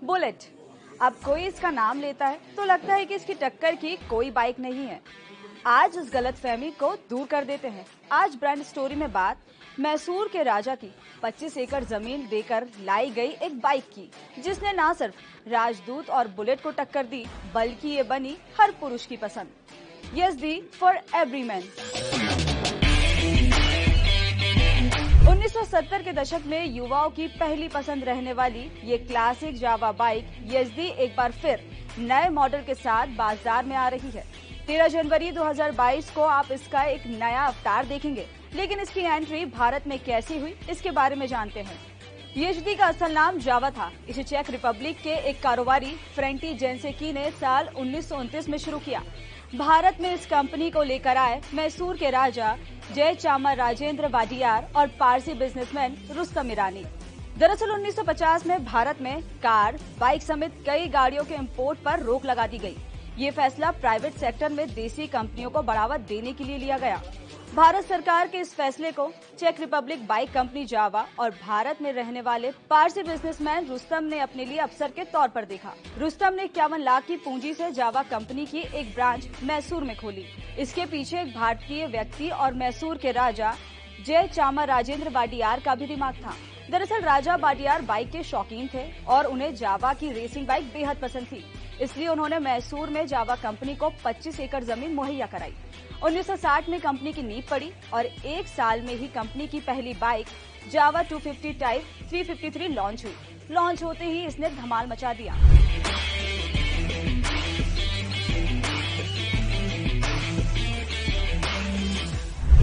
Bullet. अब कोई इसका नाम लेता है तो लगता है कि इसकी टक्कर की कोई बाइक नहीं है। आज उस गलतफहमी को दूर कर देते हैं। आज ब्रांड स्टोरी में बात मैसूर के राजा की 25 एकड़ जमीन देकर लाई गई एक बाइक की, जिसने ना सिर्फ राजदूत और बुलेट को टक्कर दी, बल्कि ये बनी हर पुरुष की पसंद। Yezdi for every man. 1970 के दशक में युवाओं की पहली पसंद रहने वाली ये क्लासिक जावा बाइक यज़दी एक बार फिर नए मॉडल के साथ बाजार में आ रही है। 13 जनवरी 2022 को आप इसका एक नया अवतार देखेंगे, लेकिन इसकी एंट्री भारत में कैसी हुई, इसके बारे में जानते हैं। यज़दी का असल नाम जावा था। इसे चेक रिपब्लिक के एक कारोबारी फ्रेंटी जेंसेकी ने साल 1929 में शुरू किया। भारत में इस कंपनी को लेकर आए मैसूर के राजा जयचामराजेंद्र वाडियार और पारसी बिजनेसमैन रुस्तम ईरानी। दरअसल 1950 में भारत में कार, बाइक समेत कई गाड़ियों के इंपोर्ट पर रोक लगा दी गई। ये फैसला प्राइवेट सेक्टर में देसी कंपनियों को बढ़ावा देने के लिए लिया गया। भारत सरकार के इस फैसले को चेक रिपब्लिक बाइक कंपनी जावा और भारत में रहने वाले पारसी बिजनेसमैन रुस्तम ने अपने लिए अवसर के तौर पर देखा। रुस्तम ने 51 लाख की पूंजी से जावा कंपनी की एक ब्रांच मैसूर में खोली। इसके पीछे एक भारतीय व्यक्ति और मैसूर के राजा जयचामराजेंद्र वाडियार का भी दिमाग था। दरअसल राजा वाडियार बाइक के शौकीन थे और उन्हें जावा की रेसिंग बाइक बेहद पसंद थी। इसलिए उन्होंने मैसूर में जावा कंपनी को 25 एकड़ जमीन मुहैया कराई। 1960 में कंपनी की नींव पड़ी और एक साल में ही कंपनी की पहली बाइक जावा 250 टाइप 353 लॉन्च हुई। लॉन्च होते ही इसने धमाल मचा दिया।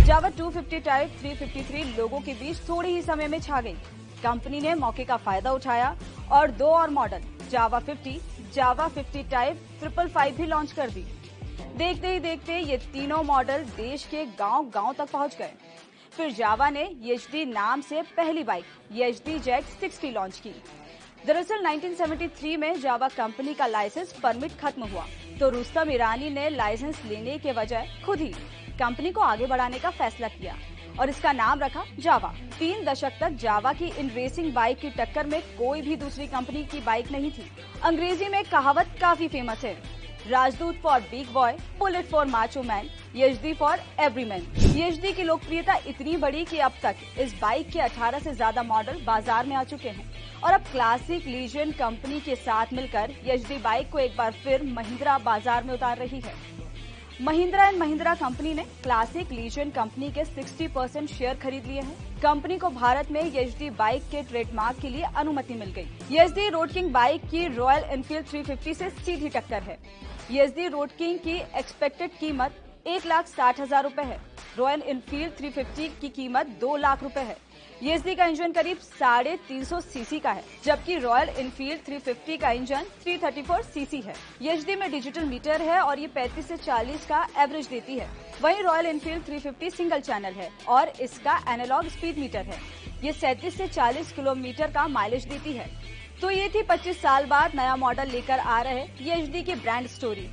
जावा 250 टाइप 353 लोगों के बीच थोड़े ही समय में छा गई। कंपनी ने मौके का फायदा उठाया और दो और मॉडल जावा 50, जावा 50 टाइप 555 भी लॉन्च कर दी। देखते ही देखते ये तीनों मॉडल देश के गांव-गांव तक पहुंच गए। फिर जावा ने यज़दी नाम से पहली बाइक यज़दी जेट 60 लॉन्च की। दरअसल 1973 में जावा कंपनी का लाइसेंस परमिट खत्म हुआ, तो रुस्तम ईरानी ने लाइसेंस लेने के बजाय खुद ही कंपनी को आगे बढ़ाने का फैसला किया और इसका नाम रखा जावा। 3 दशक तक जावा की इन रेसिंग बाइक की टक्कर में कोई भी दूसरी कंपनी की बाइक नहीं थी। अंग्रेजी में कहावत काफी फेमस है, राजदूत for big boy, bullet for macho man, Yezdi for every man. Yezdi की लोकप्रियता इतनी बढ़ी कि अब तक इस बाइक के 18 से ज्यादा मॉडल बाजार में आ चुके हैं और अब क्लासिक लीजियन कंपनी के साथ मिलकर यज़दी बाइक को एक बार फिर महिंद्रा बाजार में उतार रही है। महिंद्रा एंड महिंद्रा कंपनी ने क्लासिक लीजियन कंपनी के 60% शेयर खरीद लिए हैं। कंपनी को भारत में यज़दी बाइक के ट्रेडमार्क के लिए अनुमति मिल गई। यज़दी रोड किंग बाइक की रॉयल एनफील्ड 350 से सीधी टक्कर है। यज़दी रोड किंग की एक्सपेक्टेड कीमत 1,60,000 रुपए है। रॉयल एनफील्ड 350 की कीमत 2 लाख रुपए है। यज़दी का इंजन करीब 350 सीसी का है, जबकि रॉयल एनफील्ड 350 का इंजन 334 सीसी है। यज़दी में डिजिटल मीटर है और ये 35 से 40 का एवरेज देती है। वहीं रॉयल एनफील्ड 350 सिंगल चैनल है और इसका एनालॉग स्पीड मीटर है। ये 37 से 40 किलोमीटर का माइलेज देती है। तो ये थी 25 साल बाद नया मॉडल लेकर आ रहे यज़दी की ब्रांड स्टोरी।